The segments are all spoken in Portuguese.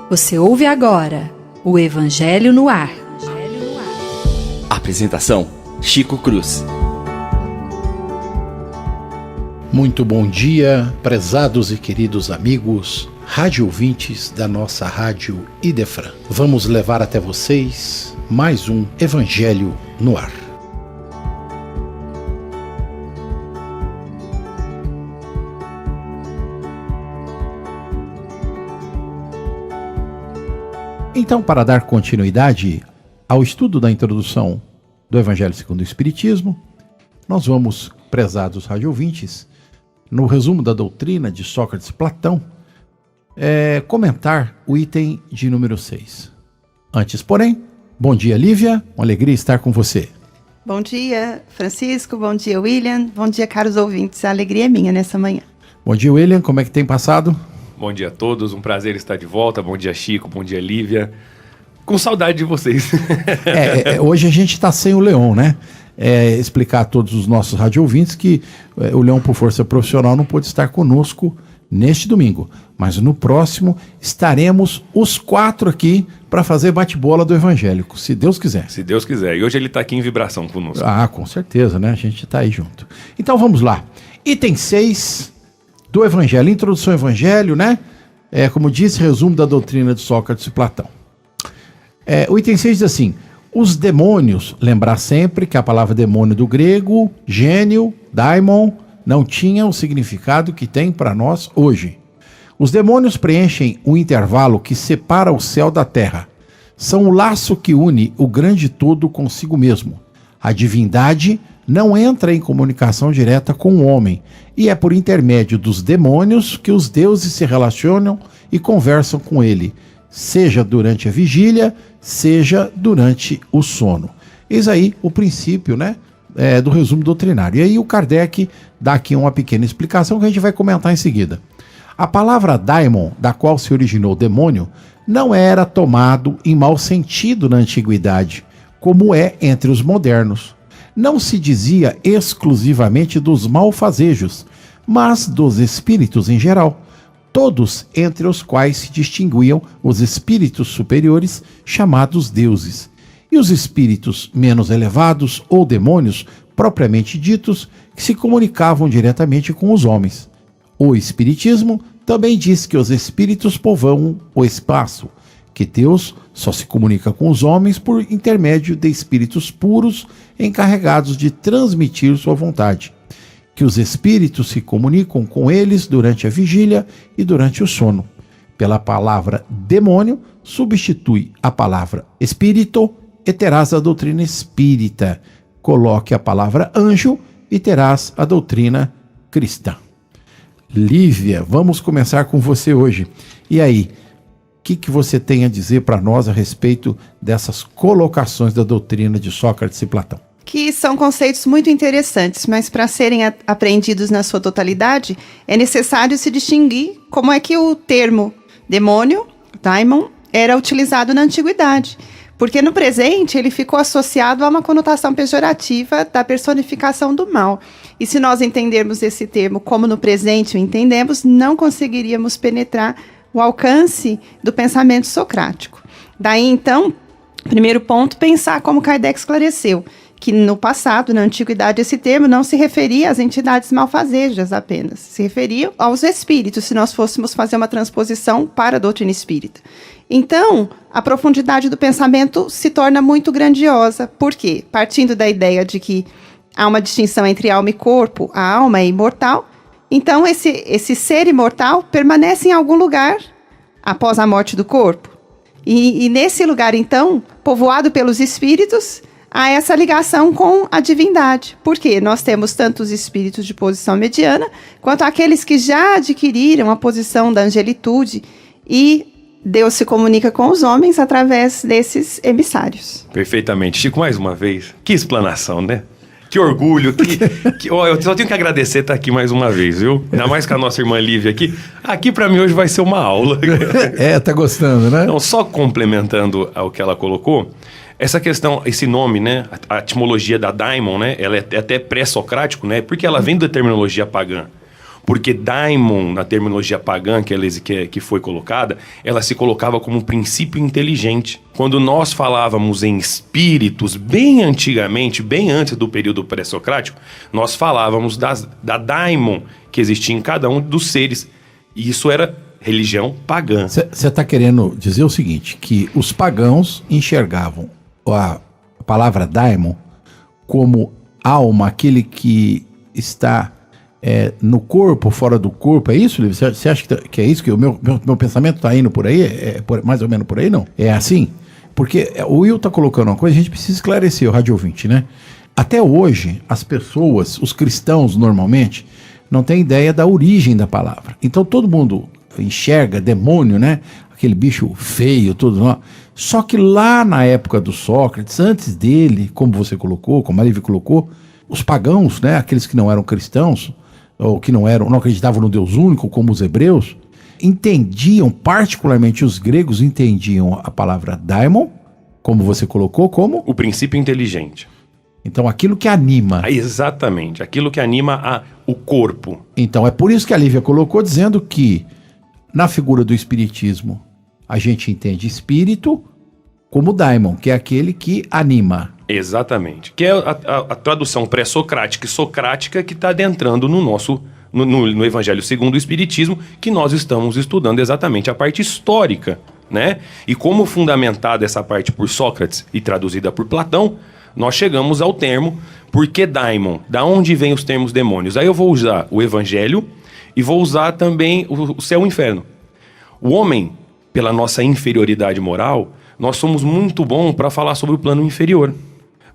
Você ouve agora o Evangelho no Ar. Apresentação: Chico Cruz. Muito bom dia, prezados e queridos amigos, rádio ouvintes da nossa rádio Idefran. Vamos levar até vocês mais um Evangelho no Ar. Então, para dar continuidade ao estudo da introdução do Evangelho segundo o Espiritismo, nós vamos, prezados radiovintes, no resumo da doutrina de Sócrates e Platão, comentar o item de número 6. Antes, porém, bom dia, Lívia, uma alegria estar com você. Bom dia, Francisco, bom dia, William, bom dia, caros ouvintes, a alegria é minha nessa manhã. Bom dia, William, como é que tem passado? Bom dia a todos, um prazer estar de volta. Bom dia, Chico, bom dia, Lívia. Com saudade de vocês. Hoje a gente está sem o Leon, né? Explicar a todos os nossos radiovintes que o Leon, por força profissional, não pôde estar conosco neste domingo. Mas no próximo estaremos os 4 aqui para fazer bate-bola do Evangélico, se Deus quiser. Se Deus quiser. E hoje ele está aqui em vibração conosco. Ah, com certeza, né? A gente está aí junto. Então vamos lá. Item 6 do Evangelho, introdução ao Evangelho, né? Como disse, resumo da doutrina de Sócrates e Platão. O item 6 diz assim: os demônios, lembrar sempre que a palavra demônio do grego, gênio, daimon, não tinha o significado que tem para nós hoje. Os demônios preenchem o intervalo que separa o céu da terra. São o laço que une o grande todo consigo mesmo. A divindade não entra em comunicação direta com o homem, e é por intermédio dos demônios que os deuses se relacionam e conversam com ele, seja durante a vigília, seja durante o sono. Eis aí o princípio, né, do resumo doutrinário. E aí o Kardec dá aqui uma pequena explicação que a gente vai comentar em seguida. A palavra daimon, da qual se originou demônio, não era tomado em mau sentido na antiguidade, como é entre os modernos. Não se dizia exclusivamente dos malfazejos, mas dos espíritos em geral, todos entre os quais se distinguiam os espíritos superiores, chamados deuses, e os espíritos menos elevados, ou demônios, propriamente ditos, que se comunicavam diretamente com os homens. O Espiritismo também diz que os espíritos povoam o espaço, que Deus só se comunica com os homens por intermédio de espíritos puros encarregados de transmitir sua vontade, que os espíritos se comunicam com eles durante a vigília e durante o sono. Pela palavra demônio, substitui a palavra espírito e terás a doutrina espírita. Coloque a palavra anjo e terás a doutrina cristã. Lívia, vamos começar com você hoje. E aí, o que você tem a dizer para nós a respeito dessas colocações da doutrina de Sócrates e Platão? Que são conceitos muito interessantes, mas para serem apreendidos na sua totalidade, é necessário se distinguir como é que o termo demônio, daimon, era utilizado na antiguidade. Porque no presente ele ficou associado a uma conotação pejorativa da personificação do mal. E se nós entendermos esse termo como no presente o entendemos, não conseguiríamos penetrar o alcance do pensamento socrático. Daí, então, primeiro ponto, pensar como Kardec esclareceu, que no passado, na antiguidade, esse termo não se referia às entidades malfazejas apenas, se referia aos espíritos, se nós fôssemos fazer uma transposição para a doutrina espírita. Então, a profundidade do pensamento se torna muito grandiosa. Por quê? Partindo da ideia de que há uma distinção entre alma e corpo, a alma é imortal, então esse ser imortal permanece em algum lugar após a morte do corpo. E nesse lugar, então, povoado pelos espíritos, há essa ligação com a divindade. Por quê? Nós temos tanto os espíritos de posição mediana, quanto aqueles que já adquiriram a posição da angelitude, e Deus se comunica com os homens através desses emissários. Perfeitamente. Chico, mais uma vez, que explanação, né? Que orgulho, eu só tenho que agradecer estar aqui mais uma vez, viu? Ainda mais com a nossa irmã Lívia aqui. Aqui pra mim hoje vai ser uma aula. Tá gostando, né? Então, só complementando ao que ela colocou, essa questão, esse nome, né? A etimologia da daimon, né? Ela é até pré-socrático, né? Porque ela vem da terminologia pagã. Porque daimon, na terminologia pagã que foi colocada, ela se colocava como um princípio inteligente. Quando nós falávamos em espíritos, bem antigamente, bem antes do período pré-socrático, nós falávamos da daimon que existia em cada um dos seres. E isso era religião pagã. Você está querendo dizer o seguinte, que os pagãos enxergavam a palavra daimon como alma, aquele que está no corpo, fora do corpo, é isso, Livio? Você acha que é isso? Que o meu pensamento está indo por aí? Mais ou menos por aí, não? É assim? Porque o Will está colocando uma coisa, a gente precisa esclarecer, o rádio ouvinte, né? Até hoje, as pessoas, os cristãos normalmente, não têm ideia da origem da palavra. Então todo mundo enxerga demônio, né? Aquele bicho feio, tudo. Só que lá na época do Sócrates, antes dele, como você colocou, como a Lívia colocou, os pagãos, né? Aqueles que não eram cristãos, ou que não acreditavam no Deus único, como os hebreus, entendiam, particularmente os gregos, entendiam a palavra daimon, como você colocou, como? O princípio inteligente. Então, aquilo que anima. Exatamente, aquilo que anima o corpo. Então, é por isso que a Lívia colocou, dizendo que, na figura do espiritismo, a gente entende espírito como daimon, que é aquele que anima. Exatamente, que é a tradução pré-socrática e socrática que está adentrando no Evangelho segundo o Espiritismo, que nós estamos estudando exatamente a parte histórica, né? E como fundamentada essa parte por Sócrates e traduzida por Platão, nós chegamos ao termo por que daimon? Da onde vem os termos demônios? Aí eu vou usar o Evangelho e vou usar também o céu e o inferno. O homem, pela nossa inferioridade moral, nós somos muito bons para falar sobre o plano inferior,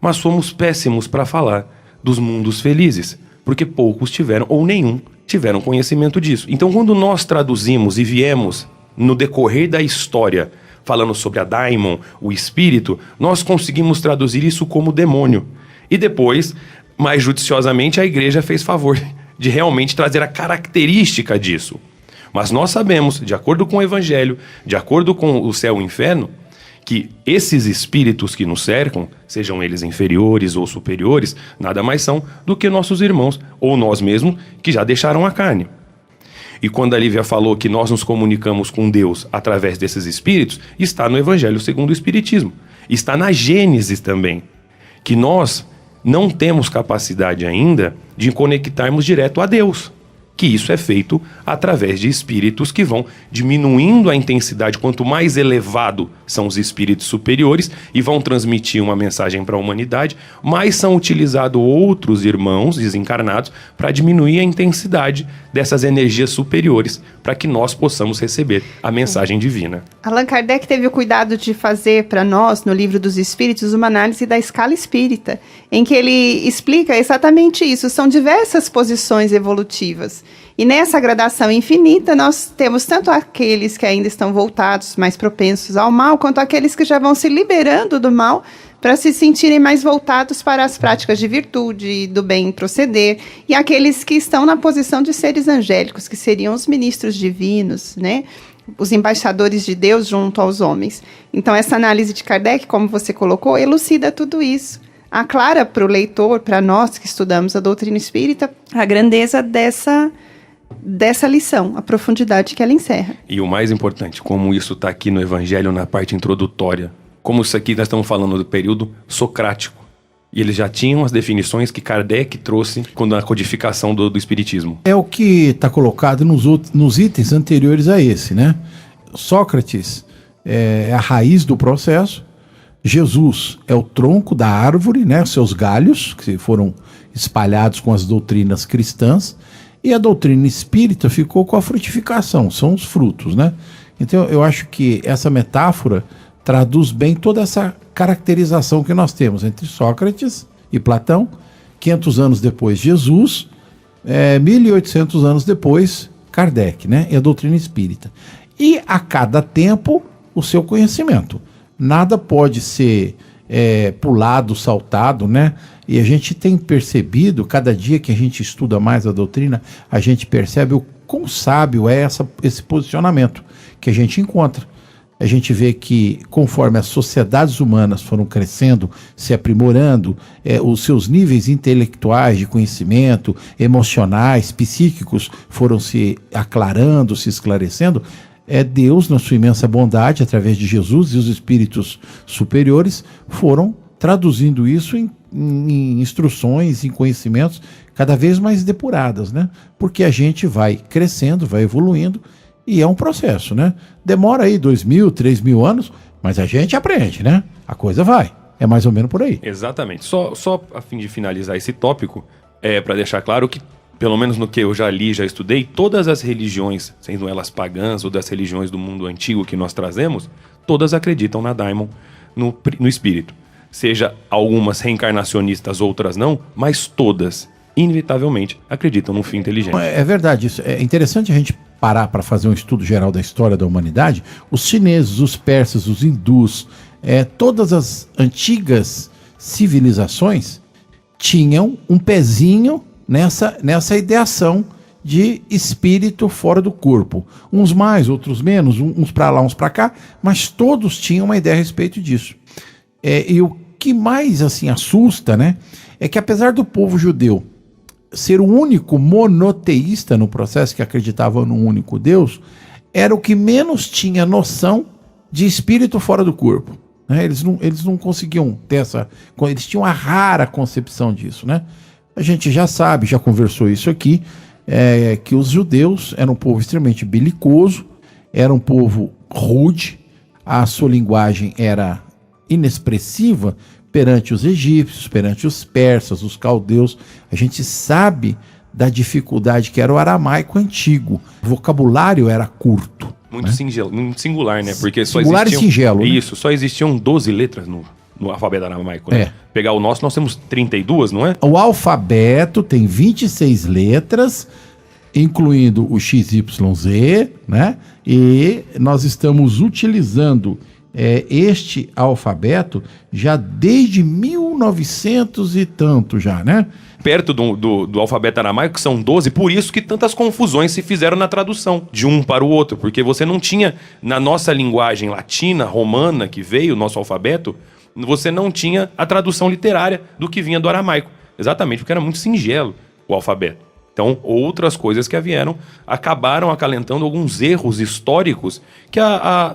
mas somos péssimos para falar dos mundos felizes, porque poucos tiveram, ou nenhum, tiveram conhecimento disso. Então, quando nós traduzimos e viemos no decorrer da história falando sobre a daimon, o espírito, nós conseguimos traduzir isso como demônio. E depois, mais judiciosamente, a igreja fez favor de realmente trazer a característica disso. Mas nós sabemos, de acordo com o Evangelho, de acordo com o céu e o inferno, que esses espíritos que nos cercam, sejam eles inferiores ou superiores, nada mais são do que nossos irmãos, ou nós mesmos, que já deixaram a carne. E quando a Lívia falou que nós nos comunicamos com Deus através desses espíritos, está no Evangelho segundo o Espiritismo. Está na Gênesis também, que nós não temos capacidade ainda de conectarmos direto a Deus. Que isso é feito através de espíritos que vão diminuindo a intensidade. Quanto mais elevado são os espíritos superiores e vão transmitir uma mensagem para a humanidade, mais são utilizados outros irmãos desencarnados para diminuir a intensidade dessas energias superiores, para que nós possamos receber a mensagem divina. Allan Kardec teve o cuidado de fazer para nós, no Livro dos Espíritos, uma análise da escala espírita, em que ele explica exatamente isso. São diversas posições evolutivas. E nessa gradação infinita, nós temos tanto aqueles que ainda estão voltados, mais propensos ao mal, quanto aqueles que já vão se liberando do mal para se sentirem mais voltados para as práticas de virtude, do bem proceder, e aqueles que estão na posição de seres angélicos, que seriam os ministros divinos, né? Os embaixadores de Deus junto aos homens. Então, essa análise de Kardec, como você colocou, elucida tudo isso. Aclara para o leitor, para nós que estudamos a doutrina espírita, a grandeza dessa lição, a profundidade que ela encerra. E o mais importante, como isso está aqui no Evangelho, na parte introdutória, como isso aqui nós estamos falando do período socrático. E eles já tinham as definições que Kardec trouxe quando a codificação do Espiritismo. É o que está colocado nos itens anteriores a esse, né? Sócrates é a raiz do processo, Jesus é o tronco da árvore, né? Seus galhos, que foram espalhados com as doutrinas cristãs, e a doutrina espírita ficou com a frutificação, são os frutos, né? Então eu acho que essa metáfora traduz bem toda essa caracterização que nós temos entre Sócrates e Platão, 500 anos depois Jesus, 1800 anos depois Kardec, né? E a doutrina espírita. E a cada tempo o seu conhecimento. Nada pode ser pulado, saltado, né? E a gente tem percebido, cada dia que a gente estuda mais a doutrina, a gente percebe o quão sábio é esse posicionamento que a gente encontra. A gente vê que conforme as sociedades humanas foram crescendo, se aprimorando, os seus níveis intelectuais de conhecimento, emocionais, psíquicos foram se aclarando, se esclarecendo, Deus, na sua imensa bondade, através de Jesus e os espíritos superiores, foram traduzindo isso em instruções, em conhecimentos cada vez mais depuradas, né? Porque a gente vai crescendo, vai evoluindo, e é um processo, né? Demora aí 2.000, 3.000 anos, mas a gente aprende, né? A coisa vai. É mais ou menos por aí. Exatamente. Só a fim de finalizar esse tópico, para deixar claro que, pelo menos no que eu já li, já estudei, todas as religiões, sendo elas pagãs ou das religiões do mundo antigo que nós trazemos, todas acreditam na Daimon, no espírito. Seja algumas reencarnacionistas, outras não, mas todas, inevitavelmente, acreditam no fim inteligente. É verdade isso. É interessante a gente parar para fazer um estudo geral da história da humanidade. Os chineses, os persas, os hindus, todas as antigas civilizações tinham um pezinho nessa ideação de espírito fora do corpo. Uns mais, outros menos, uns para lá, uns para cá, mas todos tinham uma ideia a respeito disso. E o que mais assim assusta, né, é que apesar do povo judeu ser o único monoteísta no processo, que acreditava num único Deus, era o que menos tinha noção de espírito fora do corpo, né? Eles não conseguiam ter eles tinham uma rara concepção disso, né? A gente já sabe, já conversou isso aqui, que os judeus eram um povo extremamente belicoso, era um povo rude, a sua linguagem era inexpressiva perante os egípcios, perante os persas, os caldeus. A gente sabe da dificuldade que era o aramaico antigo. O vocabulário era curto. Muito singelo, muito singular, né? Porque só singular existiam, e singelo. Isso, só existiam 12 letras no alfabeto aramaico, né? Pegar o nosso, nós temos 32, não é? O alfabeto tem 26 letras, incluindo o XYZ, né? E nós estamos utilizando este alfabeto já desde 1900 e tanto já, né? Perto do alfabeto aramaico, que são 12, por isso que tantas confusões se fizeram na tradução de um para o outro, porque você não tinha, na nossa linguagem latina, romana, que veio, o nosso alfabeto, você não tinha a tradução literária do que vinha do aramaico. Exatamente, porque era muito singelo o alfabeto. Então, outras coisas que vieram acabaram acalentando alguns erros históricos que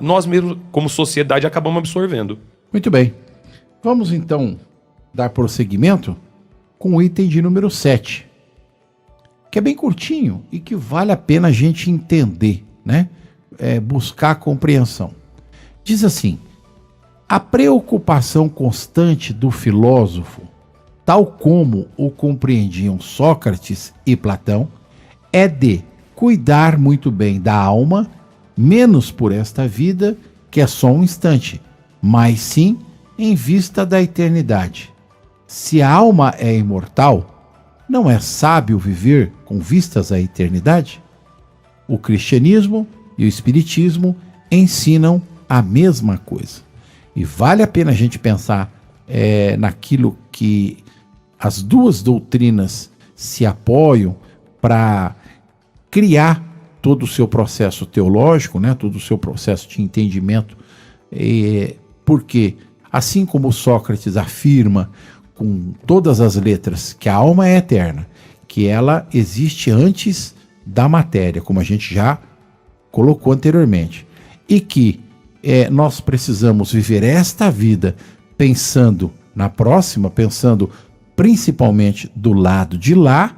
nós mesmos, como sociedade, acabamos absorvendo. Muito bem. Vamos, então, dar prosseguimento com o item de número 7, que é bem curtinho e que vale a pena a gente entender, né? Buscar a compreensão. Diz assim: a preocupação constante do filósofo, tal como o compreendiam Sócrates e Platão, é de cuidar muito bem da alma, menos por esta vida, que é só um instante, mas sim em vista da eternidade. Se a alma é imortal, não é sábio viver com vistas à eternidade? O cristianismo e o espiritismo ensinam a mesma coisa. E vale a pena a gente pensar naquilo que as duas doutrinas se apoiam para criar todo o seu processo teológico, né, todo o seu processo de entendimento, porque, assim como Sócrates afirma com todas as letras que a alma é eterna, que ela existe antes da matéria, como a gente já colocou anteriormente, e que nós precisamos viver esta vida pensando na próxima, pensando principalmente do lado de lá,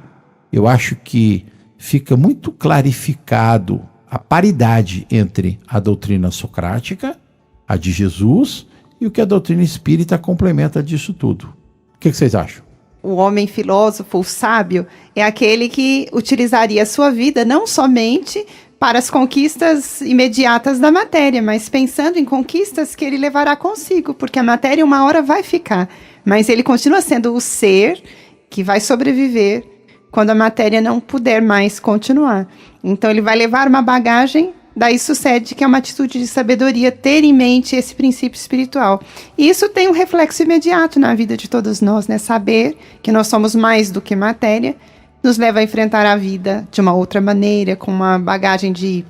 eu acho que fica muito clarificado a paridade entre a doutrina socrática, a de Jesus, e o que a doutrina espírita complementa disso tudo. O que vocês acham? O homem filósofo, o sábio, é aquele que utilizaria a sua vida não somente para as conquistas imediatas da matéria, mas pensando em conquistas que ele levará consigo, porque a matéria uma hora vai ficar, mas ele continua sendo o ser que vai sobreviver quando a matéria não puder mais continuar. Então ele vai levar uma bagagem, daí sucede que é uma atitude de sabedoria ter em mente esse princípio espiritual. E isso tem um reflexo imediato na vida de todos nós, né? Saber que nós somos mais do que matéria nos leva a enfrentar a vida de uma outra maneira, com uma bagagem de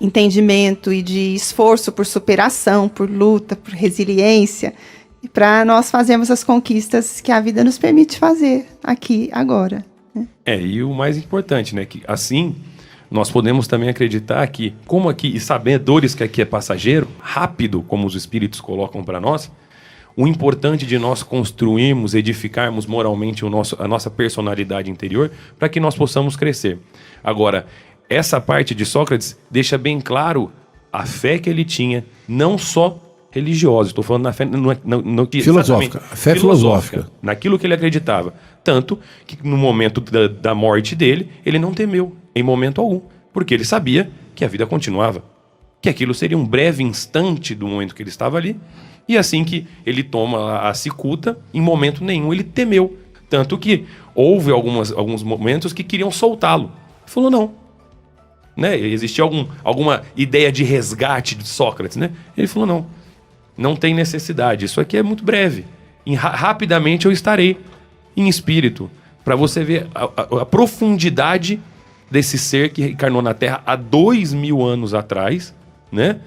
entendimento e de esforço por superação, por luta, por resiliência, para nós fazermos as conquistas que a vida nos permite fazer aqui, agora. Né? E o mais importante, né, que assim nós podemos também acreditar que, como aqui, e sabedores que aqui é passageiro, rápido, como os espíritos colocam para nós, o importante de nós construirmos, edificarmos moralmente a nossa personalidade interior para que nós possamos crescer. Agora, essa parte de Sócrates deixa bem claro a fé que ele tinha, não só religiosa, estou falando na fé filosófica, a fé filosófica, naquilo que ele acreditava. Tanto que no momento da morte dele, ele não temeu em momento algum, porque ele sabia que a vida continuava, que aquilo seria um breve instante do momento que ele estava ali, e assim que ele toma a cicuta, em momento nenhum ele temeu. Tanto que houve alguns momentos que queriam soltá-lo. Ele falou não. Né? Existia alguma ideia de resgate de Sócrates. Né? Ele falou não tem necessidade. Isso aqui é muito breve. Rapidamente eu estarei em espírito. Para você ver a profundidade desse ser que encarnou na Terra há 2.000 anos atrás, né?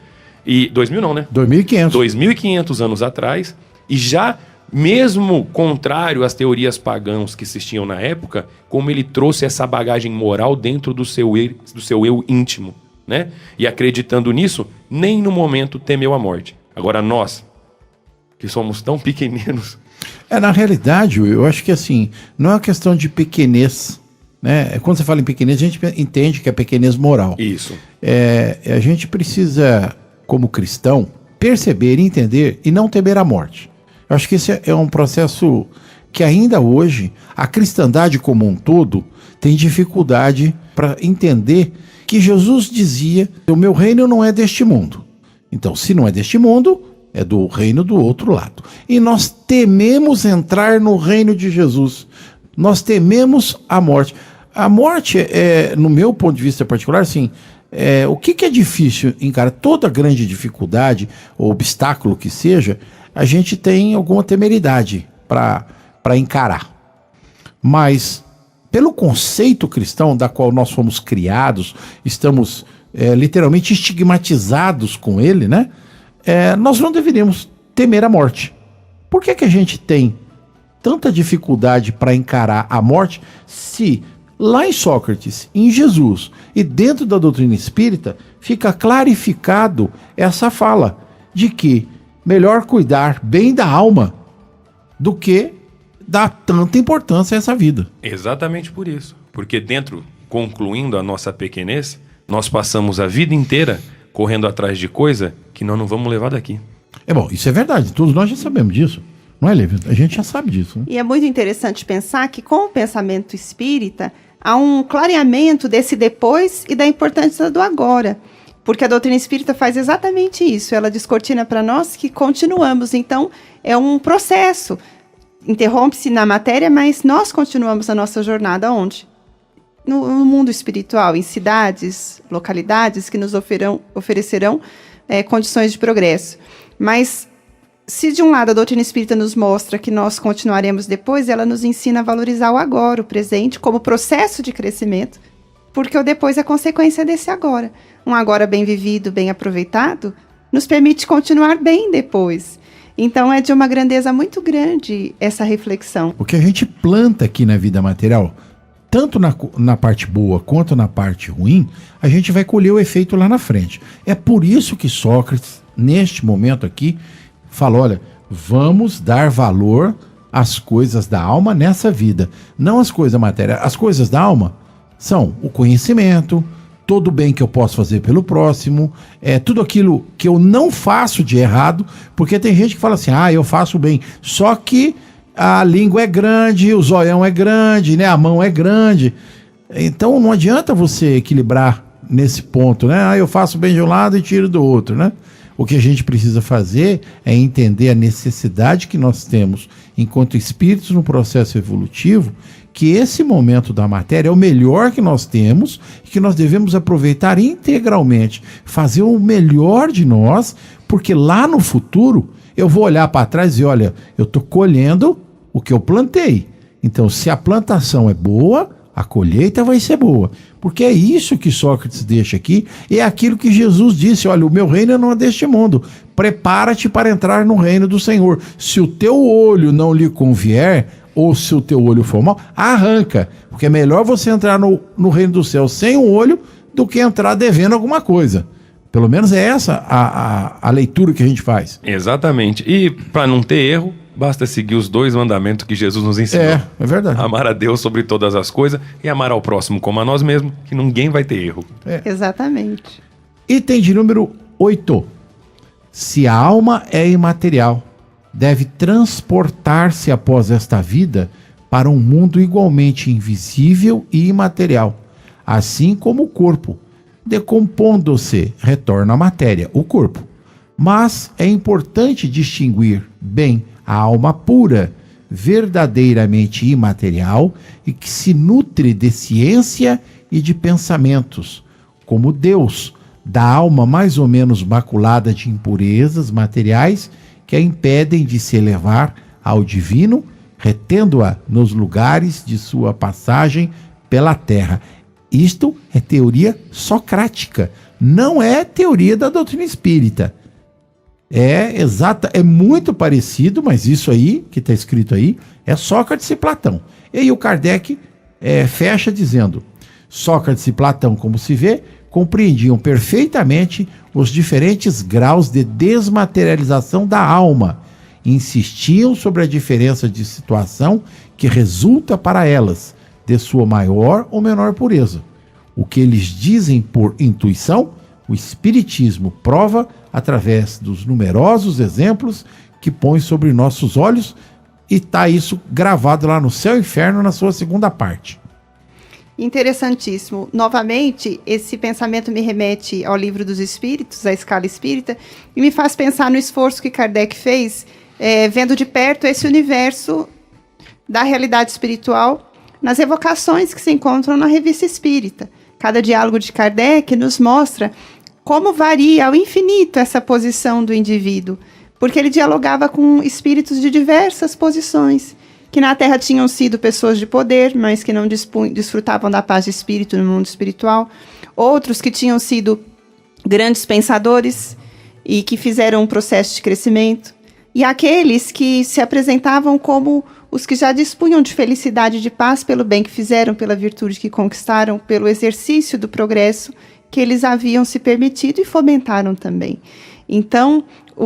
E 2.000 não, né? 2.500. 2.500 anos atrás, e já mesmo contrário às teorias pagãs que existiam na época, como ele trouxe essa bagagem moral dentro do seu eu íntimo, né? E acreditando nisso, nem no momento temeu a morte. Agora nós, que somos tão pequeninos... Na realidade, eu acho que assim, não é uma questão de pequenez, né? Quando você fala em pequenez, a gente entende que é pequenez moral. Isso. A gente precisa, como cristão, perceber, entender e não temer a morte. Eu acho que esse é um processo que ainda hoje a cristandade como um todo tem dificuldade para entender que Jesus dizia: o meu reino não é deste mundo. Então, se não é deste mundo, é do reino do outro lado. E nós tememos entrar no reino de Jesus. Nós tememos a morte. A morte, no meu ponto de vista particular, assim, o que é difícil encarar? Toda grande dificuldade ou obstáculo que seja, a gente tem alguma temeridade para encarar. Mas, pelo conceito cristão da qual nós fomos criados, estamos literalmente estigmatizados com ele, né? Nós não deveríamos temer a morte. Por que a gente tem tanta dificuldade para encarar a morte se lá em Sócrates, em Jesus e dentro da doutrina espírita fica clarificado essa fala de que melhor cuidar bem da alma do que dar tanta importância a essa vida? Exatamente por isso. Porque concluindo a nossa pequenez, nós passamos a vida inteira correndo atrás de coisa que nós não vamos levar daqui. Bom, isso é verdade. Todos nós já sabemos disso. Não é, Lívia? A gente já sabe disso. Né? E é muito interessante pensar que com o pensamento espírita há um clareamento desse depois e da importância do agora. Porque a doutrina espírita faz exatamente isso. Ela descortina para nós que continuamos. Então, é um processo. Interrompe-se na matéria, mas nós continuamos a nossa jornada onde? No mundo espiritual, em cidades, localidades que nos oferecerão condições de progresso. Mas, se de um lado a doutrina espírita nos mostra que nós continuaremos depois, ela nos ensina a valorizar o agora, o presente, como processo de crescimento, porque o depois é consequência desse agora. Um agora bem vivido, bem aproveitado, nos permite continuar bem depois. Então, é de uma grandeza muito grande essa reflexão. O que a gente planta aqui na vida material, tanto na parte boa quanto na parte ruim, a gente vai colher o efeito lá na frente. É por isso que Sócrates, neste momento aqui, fala: olha, vamos dar valor às coisas da alma nessa vida, não às coisas da matéria. As coisas da alma são o conhecimento, todo o bem que eu posso fazer pelo próximo, tudo aquilo que eu não faço de errado, porque tem gente que fala assim: eu faço bem, só que a língua é grande, o zoião é grande, né? A mão é grande. Então não adianta você equilibrar nesse ponto, né? Eu faço bem de um lado e tiro do outro, né? O que a gente precisa fazer é entender a necessidade que nós temos, enquanto espíritos no processo evolutivo, que esse momento da matéria é o melhor que nós temos e que nós devemos aproveitar integralmente, fazer o melhor de nós, porque lá no futuro eu vou olhar para trás e dizer: olha, eu estou colhendo o que eu plantei. Então, se a plantação é boa, a colheita vai ser boa. Porque é isso que Sócrates deixa aqui, e é aquilo que Jesus disse: olha, o meu reino não é deste mundo, prepara-te para entrar no reino do Senhor. Se o teu olho não lhe convier, ou se o teu olho for mau, arranca, porque é melhor você entrar no reino do céu sem um olho, do que entrar devendo alguma coisa. Pelo menos é essa a leitura que a gente faz. Exatamente. E para não ter erro, basta seguir os 2 mandamentos que Jesus nos ensinou. É verdade. Amar a Deus sobre todas as coisas e amar ao próximo como a nós mesmos, que ninguém vai ter erro. Exatamente. Item de número 8. Se a alma é imaterial, deve transportar-se após esta vida para um mundo igualmente invisível e imaterial, assim como o corpo. Decompondo-se, retorna à matéria, o corpo. Mas é importante distinguir bem a alma pura, verdadeiramente imaterial e que se nutre de ciência e de pensamentos, como Deus, da alma mais ou menos maculada de impurezas materiais que a impedem de se elevar ao divino, retendo-a nos lugares de sua passagem pela terra. Isto é teoria socrática, não é teoria da doutrina espírita. É muito parecido, mas isso aí, que está escrito aí, é Sócrates e Platão. E aí o Kardec fecha dizendo: Sócrates e Platão, como se vê, compreendiam perfeitamente os diferentes graus de desmaterialização da alma, e insistiam sobre a diferença de situação que resulta para elas, de sua maior ou menor pureza. O que eles dizem por intuição, o Espiritismo prova através dos numerosos exemplos que põe sobre nossos olhos, e está isso gravado lá no Céu e Inferno, na sua segunda parte. Interessantíssimo. Novamente, esse pensamento me remete ao Livro dos Espíritos, à escala espírita, e me faz pensar no esforço que Kardec fez, vendo de perto esse universo da realidade espiritual, nas evocações que se encontram na Revista Espírita. Cada diálogo de Kardec nos mostra como varia ao infinito essa posição do indivíduo, porque ele dialogava com espíritos de diversas posições, que na Terra tinham sido pessoas de poder, mas que não desfrutavam da paz de espírito no mundo espiritual, outros que tinham sido grandes pensadores e que fizeram um processo de crescimento, e aqueles que se apresentavam como os que já dispunham de felicidade e de paz pelo bem que fizeram, pela virtude que conquistaram, pelo exercício do progresso que eles haviam se permitido e fomentaram também. Então,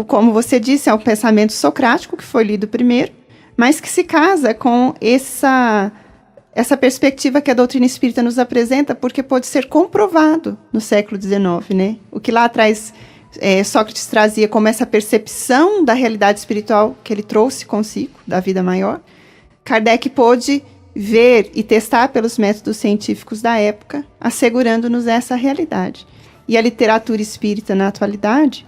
como você disse, é um pensamento socrático que foi lido primeiro, mas que se casa com essa perspectiva que a doutrina espírita nos apresenta, porque pode ser comprovado no século XIX, né? O que lá atrás Sócrates trazia como essa percepção da realidade espiritual que ele trouxe consigo, da vida maior, Kardec pôde ver e testar pelos métodos científicos da época, assegurando-nos essa realidade. E a literatura espírita na atualidade,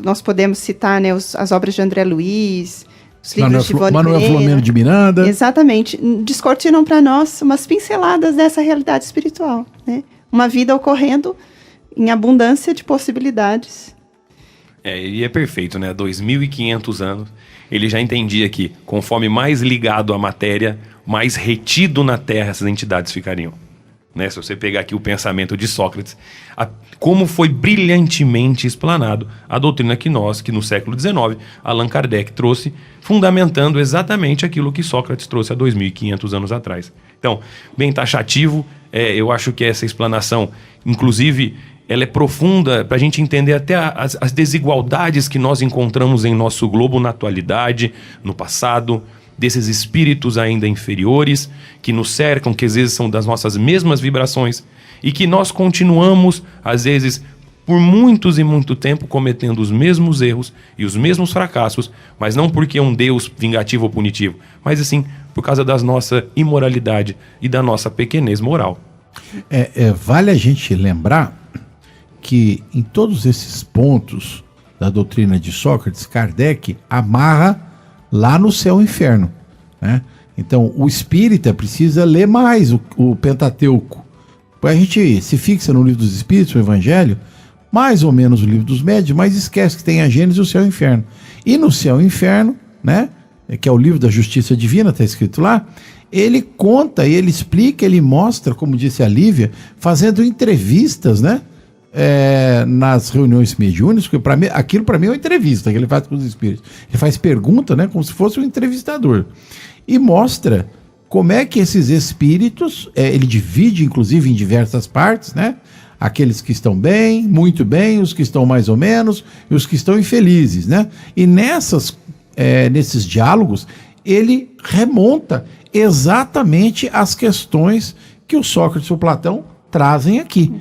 nós podemos citar, né, as obras de André Luiz, os livros de Ivone Manuel Filomeno de Miranda. Exatamente. Descortinam para nós umas pinceladas dessa realidade espiritual, né? Uma vida ocorrendo em abundância de possibilidades. E é perfeito, né? 2.500 anos, ele já entendia que, conforme mais ligado à matéria, mais retido na Terra essas entidades ficariam. Né? Se você pegar aqui o pensamento de Sócrates, como foi brilhantemente explanado a doutrina que no século XIX, Allan Kardec trouxe, fundamentando exatamente aquilo que Sócrates trouxe há 2.500 anos atrás. Então, bem taxativo, eu acho que essa explanação, inclusive, ela é profunda para a gente entender até as desigualdades que nós encontramos em nosso globo na atualidade, no passado, desses espíritos ainda inferiores que nos cercam, que às vezes são das nossas mesmas vibrações e que nós continuamos, às vezes, por muitos e muito tempo, cometendo os mesmos erros e os mesmos fracassos, mas não porque é um Deus vingativo ou punitivo, mas assim, por causa da nossa imoralidade e da nossa pequenez moral. Vale a gente lembrar que em todos esses pontos da doutrina de Sócrates, Kardec amarra lá no Céu e Inferno, né? Então, o espírita precisa ler mais o Pentateuco. A gente se fixa no Livro dos Espíritos, o Evangelho, mais ou menos o Livro dos Médiuns, mas esquece que tem a Gênesis e o Céu e o Inferno. E no Céu e o Inferno, né, que é o livro da justiça divina, está escrito lá, ele conta, ele explica, ele mostra, como disse a Lívia, fazendo entrevistas, né? Nas reuniões mediúnicas, porque aquilo para mim é uma entrevista que ele faz com os espíritos. Ele faz pergunta, né? Como se fosse um entrevistador. E mostra como é que esses espíritos, ele divide inclusive em diversas partes, né? Aqueles que estão bem, muito bem, os que estão mais ou menos, e os que estão infelizes, né? E nesses diálogos, ele remonta exatamente as questões que o Sócrates e o Platão trazem aqui,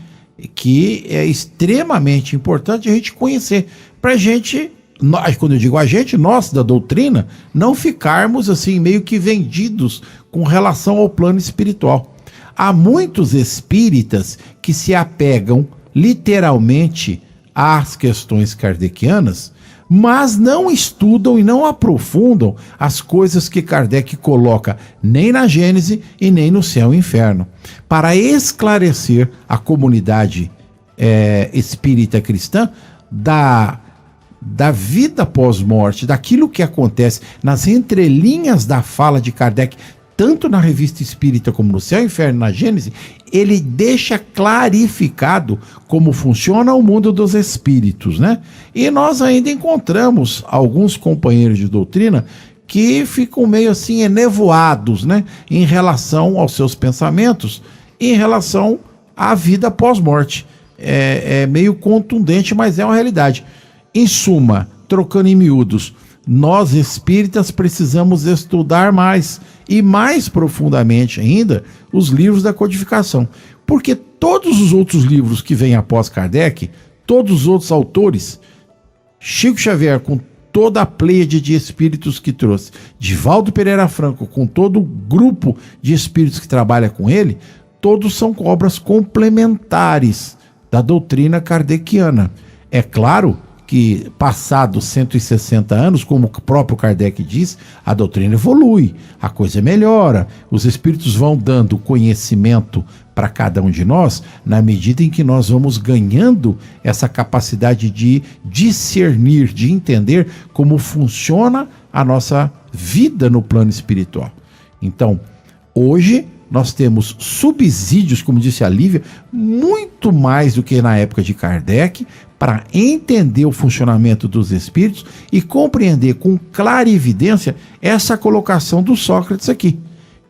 que é extremamente importante a gente conhecer, para a gente, quando eu digo a gente, nós da doutrina, não ficarmos assim meio que vendidos com relação ao plano espiritual. Há muitos espíritas que se apegam literalmente às questões kardecianas, mas não estudam e não aprofundam as coisas que Kardec coloca nem na Gênese e nem no Céu e Inferno, para esclarecer a comunidade espírita cristã da vida pós-morte, daquilo que acontece nas entrelinhas da fala de Kardec, tanto na Revista Espírita como no Céu e Inferno, na Gênese. Ele deixa clarificado como funciona o mundo dos espíritos, né? E nós ainda encontramos alguns companheiros de doutrina que ficam meio assim enevoados, né? Em relação aos seus pensamentos, em relação à vida pós-morte. É meio contundente, mas é uma realidade. Em suma, trocando em miúdos, nós espíritas precisamos estudar mais e mais profundamente ainda os livros da codificação, porque todos os outros livros que vêm após Kardec, todos os outros autores, Chico Xavier com toda a pleiade de espíritos que trouxe, Divaldo Pereira Franco com todo o grupo de espíritos que trabalha com ele, todos são obras complementares da doutrina kardeciana. É claro que passados 160 anos, como o próprio Kardec diz, a doutrina evolui, a coisa melhora, os espíritos vão dando conhecimento para cada um de nós, na medida em que nós vamos ganhando essa capacidade de discernir, de entender como funciona a nossa vida no plano espiritual. Então, hoje nós temos subsídios, como disse a Lívia, muito mais do que na época de Kardec, para entender o funcionamento dos espíritos e compreender com clarividência essa colocação do Sócrates aqui,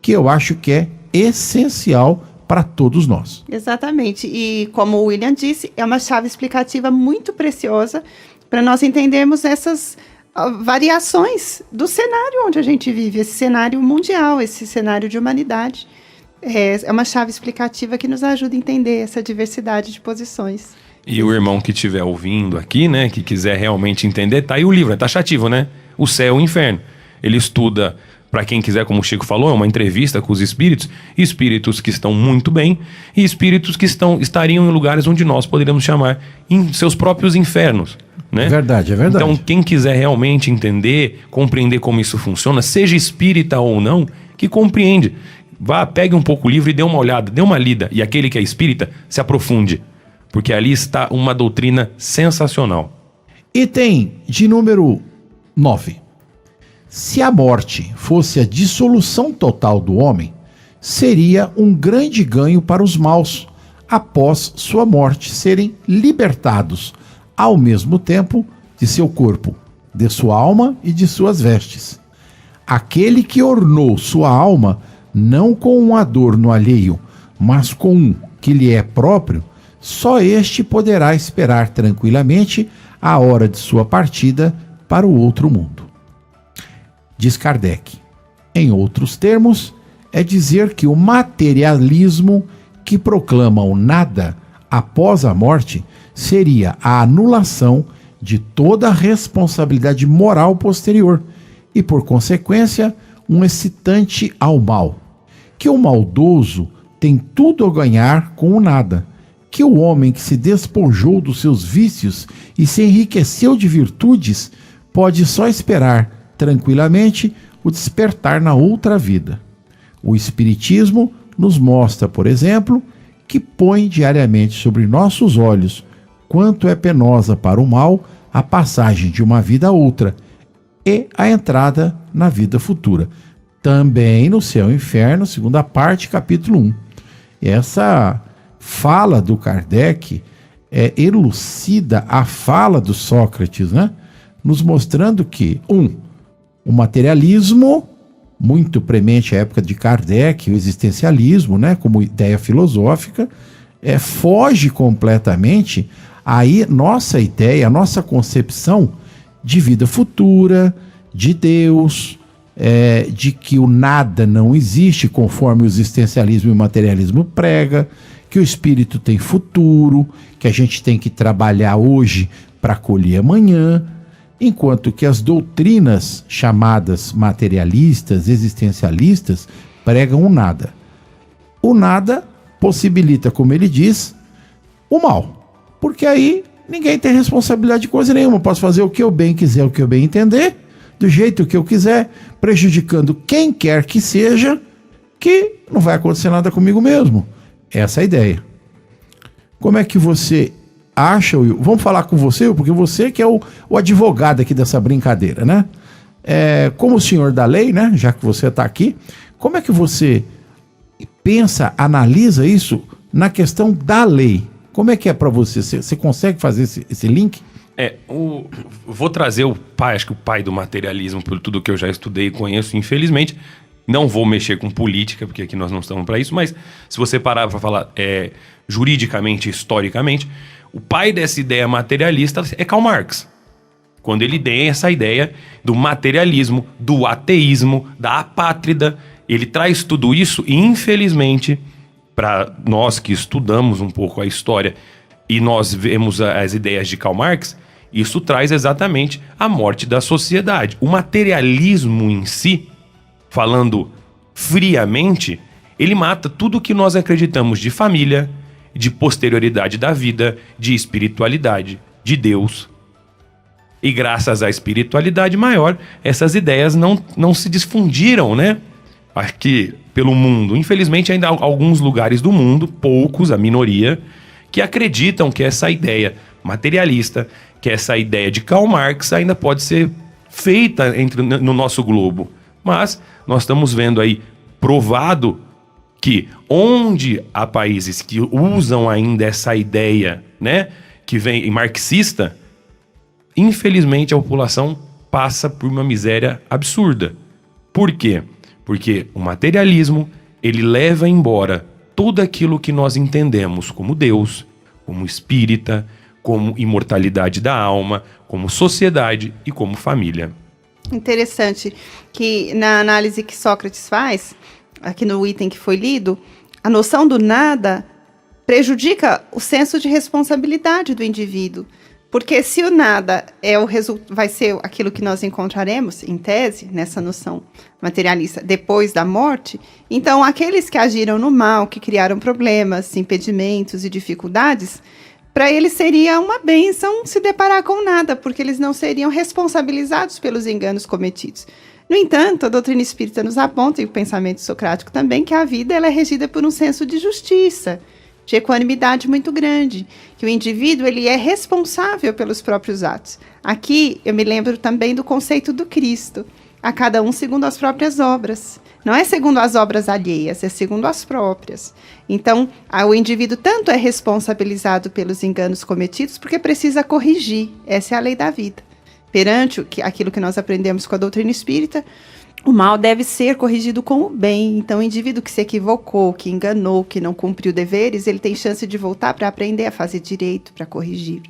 que eu acho que é essencial para todos nós. Exatamente. E como o William disse, é uma chave explicativa muito preciosa para nós entendermos essas variações do cenário onde a gente vive, esse cenário mundial, esse cenário de humanidade. É uma chave explicativa que nos ajuda a entender essa diversidade de posições. E o irmão que estiver ouvindo aqui, né, que quiser realmente entender, tá aí o livro, é taxativo, né? O Céu e o Inferno. Ele estuda, para quem quiser, como o Chico falou, é uma entrevista com os espíritos que estão muito bem e espíritos que estariam em lugares onde nós poderíamos chamar em seus próprios infernos, né? É verdade. Então, quem quiser realmente entender, compreender como isso funciona, seja espírita ou não, que compreende. Vá, pegue um pouco o livro e dê uma olhada, dê uma lida. E aquele que é espírita, se aprofunde. Porque ali está uma doutrina sensacional. Item de número 9. Se a morte fosse a dissolução total do homem, seria um grande ganho para os maus, após sua morte serem libertados, ao mesmo tempo, de seu corpo, de sua alma e de suas vestes. Aquele que ornou sua alma, não com um adorno alheio, mas com um que lhe é próprio, só este poderá esperar tranquilamente a hora de sua partida para o outro mundo. Diz Kardec. Em outros termos, é dizer que o materialismo que proclama o nada após a morte seria a anulação de toda a responsabilidade moral posterior e, por consequência, um excitante ao mal. Que o maldoso tem tudo a ganhar com o nada, que o homem que se despojou dos seus vícios e se enriqueceu de virtudes pode só esperar tranquilamente o despertar na outra vida. O Espiritismo nos mostra, por exemplo, que põe diariamente sobre nossos olhos quanto é penosa para o mal a passagem de uma vida a outra e a entrada na vida futura. Também no céu e inferno, segunda parte, capítulo 1. Essa fala do Kardec elucida a fala do Sócrates, né? Nos mostrando que, o materialismo, muito premente à época de Kardec, o existencialismo, né, como ideia filosófica, foge completamente aí nossa ideia, a nossa concepção de vida futura, de Deus, de que o nada não existe, conforme o existencialismo e o materialismo prega, que o espírito tem futuro, que a gente tem que trabalhar hoje para colher amanhã, enquanto que as doutrinas chamadas materialistas, existencialistas, pregam o nada. O nada possibilita, como ele diz, o mal, porque aí ninguém tem responsabilidade de coisa nenhuma. Posso fazer o que eu bem quiser, o que eu bem entender, do jeito que eu quiser, prejudicando quem quer que seja, que não vai acontecer nada comigo mesmo. Essa é a ideia. Como é que você acha, Will? Vamos falar com você, Will, porque você que é o advogado aqui dessa brincadeira, né? Como o senhor da lei, né? Já que você está aqui, como é que você pensa, analisa isso na questão da lei? Como é que é para você? Você consegue fazer esse link? Vou trazer acho que o pai do materialismo, por tudo que eu já estudei e conheço, infelizmente. Não vou mexer com política, porque aqui nós não estamos para isso, mas se você parar para falar juridicamente, historicamente, o pai dessa ideia materialista é Karl Marx. Quando ele tem essa ideia do materialismo, do ateísmo, da apátrida, ele traz tudo isso e, infelizmente, para nós que estudamos um pouco a história e nós vemos as ideias de Karl Marx, isso traz exatamente a morte da sociedade. O materialismo em si, falando friamente, ele mata tudo o que nós acreditamos de família, de posterioridade da vida, de espiritualidade, de Deus. E graças à espiritualidade maior, essas ideias não se difundiram, né? Aqui pelo mundo. Infelizmente, ainda há alguns lugares do mundo, poucos, a minoria, que acreditam que essa ideia materialista, que essa ideia de Karl Marx ainda pode ser feita no nosso globo. Mas nós estamos vendo aí provado que onde há países que usam ainda essa ideia, né, que vem marxista, infelizmente a população passa por uma miséria absurda. Por quê? Porque o materialismo, ele leva embora tudo aquilo que nós entendemos como Deus, como espírita, como imortalidade da alma, como sociedade e como família. Interessante que na análise que Sócrates faz, aqui no item que foi lido, a noção do nada prejudica o senso de responsabilidade do indivíduo. Porque se o nada vai ser aquilo que nós encontraremos, em tese, nessa noção materialista, depois da morte, então aqueles que agiram no mal, que criaram problemas, impedimentos e dificuldades, para eles seria uma bênção se deparar com nada, porque eles não seriam responsabilizados pelos enganos cometidos. No entanto, a doutrina espírita nos aponta, e o pensamento socrático também, que a vida ela é regida por um senso de justiça, de equanimidade muito grande, que o indivíduo ele é responsável pelos próprios atos. Aqui eu me lembro também do conceito do Cristo, a cada um segundo as próprias obras. Não é segundo as obras alheias, é segundo as próprias. Então, o indivíduo tanto é responsabilizado pelos enganos cometidos porque precisa corrigir. Essa é a lei da vida. Perante aquilo que nós aprendemos com a doutrina espírita, o mal deve ser corrigido com o bem. Então, o indivíduo que se equivocou, que enganou, que não cumpriu deveres, ele tem chance de voltar para aprender a fazer direito, para corrigir.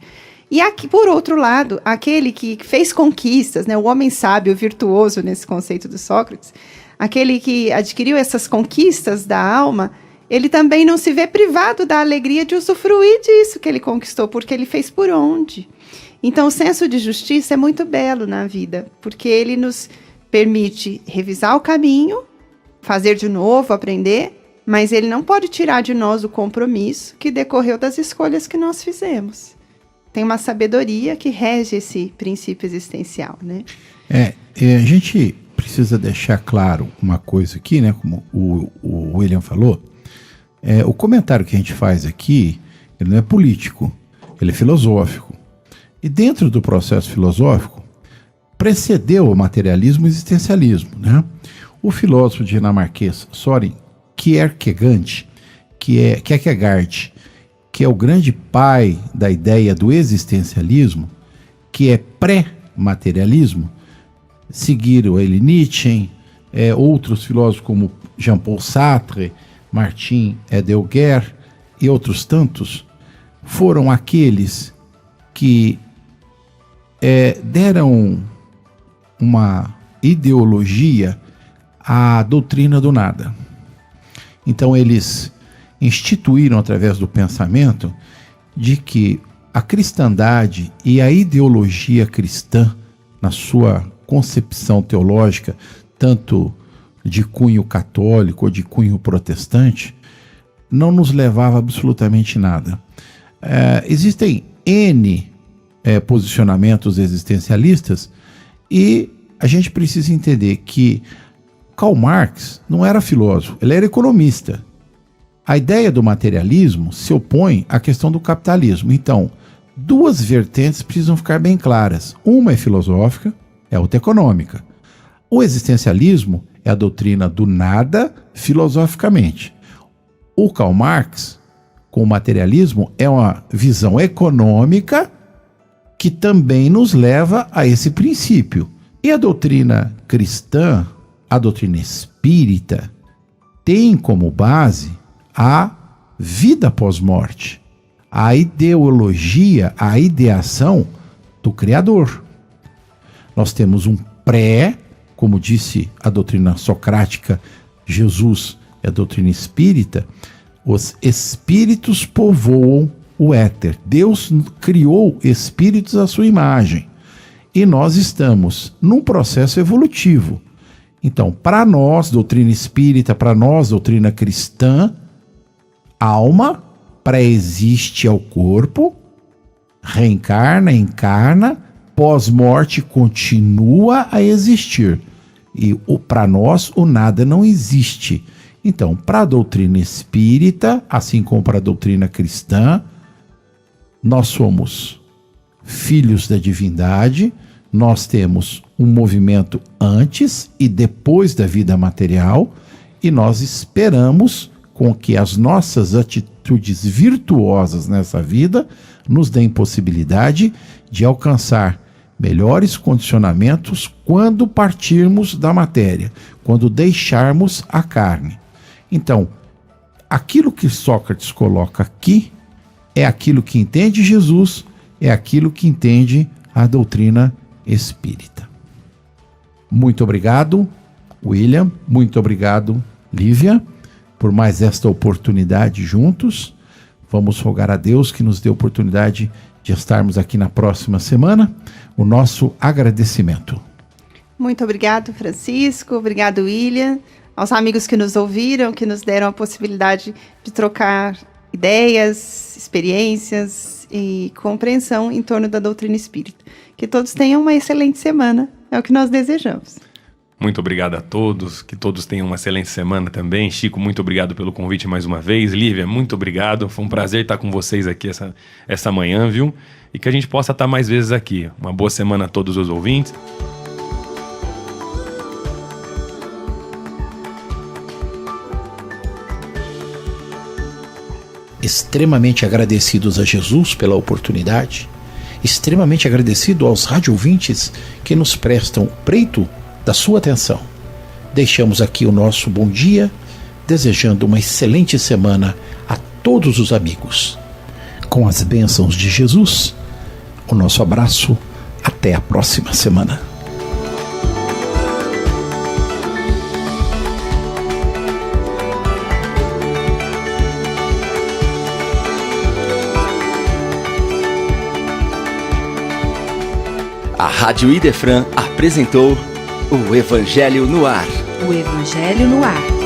E aqui, por outro lado, aquele que fez conquistas, né, o homem sábio, virtuoso nesse conceito do Sócrates, aquele que adquiriu essas conquistas da alma, ele também não se vê privado da alegria de usufruir disso que ele conquistou, porque ele fez por onde. Então, o senso de justiça é muito belo na vida, porque ele nos permite revisar o caminho, fazer de novo, aprender, mas ele não pode tirar de nós o compromisso que decorreu das escolhas que nós fizemos. Tem uma sabedoria que rege esse princípio existencial, né? A gente precisa deixar claro uma coisa aqui, né? Como o William falou, o comentário que a gente faz aqui, ele não é político, ele é filosófico. E dentro do processo filosófico, precedeu o materialismo e o existencialismo, né? O filósofo dinamarquês Søren Kierkegaard, que é o grande pai da ideia do existencialismo, que é pré-materialismo, seguiram ele Nietzsche, outros filósofos como Jean-Paul Sartre, Martin Heidegger e outros tantos, foram aqueles que deram uma ideologia à doutrina do nada. Então eles instituíram através do pensamento de que a cristandade e a ideologia cristã, na sua concepção teológica, tanto de cunho católico ou de cunho protestante, não nos levava a absolutamente nada. Existem N posicionamentos existencialistas e a gente precisa entender que Karl Marx não era filósofo, ele era economista. A ideia do materialismo se opõe à questão do capitalismo. Então, duas vertentes precisam ficar bem claras. Uma é filosófica, é outra econômica. O existencialismo é a doutrina do nada filosoficamente. O Karl Marx, com o materialismo, é uma visão econômica que também nos leva a esse princípio. E a doutrina cristã, a doutrina espírita, tem como base a vida pós-morte, a ideologia, a ideação do Criador. Nós temos um como disse a doutrina socrática, Jesus é a doutrina espírita, os espíritos povoam o éter. Deus criou espíritos à sua imagem. E nós estamos num processo evolutivo. Então, para nós, doutrina espírita, para nós, doutrina cristã, alma pré-existe ao corpo, reencarna, encarna, pós-morte continua a existir. E para nós, o nada não existe. Então, para a doutrina espírita, assim como para a doutrina cristã, nós somos filhos da divindade, nós temos um movimento antes e depois da vida material, e nós esperamos com que as nossas atitudes virtuosas nessa vida nos deem possibilidade de alcançar melhores condicionamentos quando partirmos da matéria, quando deixarmos a carne. Então, aquilo que Sócrates coloca aqui é aquilo que entende Jesus, é aquilo que entende a doutrina espírita. Muito obrigado, William. Muito obrigado, Lívia, por mais esta oportunidade juntos. Vamos rogar a Deus que nos dê a oportunidade de estarmos aqui na próxima semana. O nosso agradecimento. Muito obrigado, Francisco. Obrigado, William. Aos amigos que nos ouviram, que nos deram a possibilidade de trocar ideias, experiências e compreensão em torno da doutrina espírita. Que todos tenham uma excelente semana. É o que nós desejamos. Muito obrigado a todos, que todos tenham uma excelente semana também. Chico, muito obrigado pelo convite mais uma vez. Lívia, muito obrigado. Foi um prazer estar com vocês aqui essa manhã, viu? E que a gente possa estar mais vezes aqui. Uma boa semana a todos os ouvintes. Extremamente agradecidos a Jesus pela oportunidade, extremamente agradecido aos rádio-ouvintes que nos prestam o preito da sua atenção. Deixamos aqui o nosso bom dia, desejando uma excelente semana a todos os amigos. Com as bênçãos de Jesus, o nosso abraço, até a próxima semana. A Rádio Idefran apresentou o Evangelho no Ar. O Evangelho no Ar.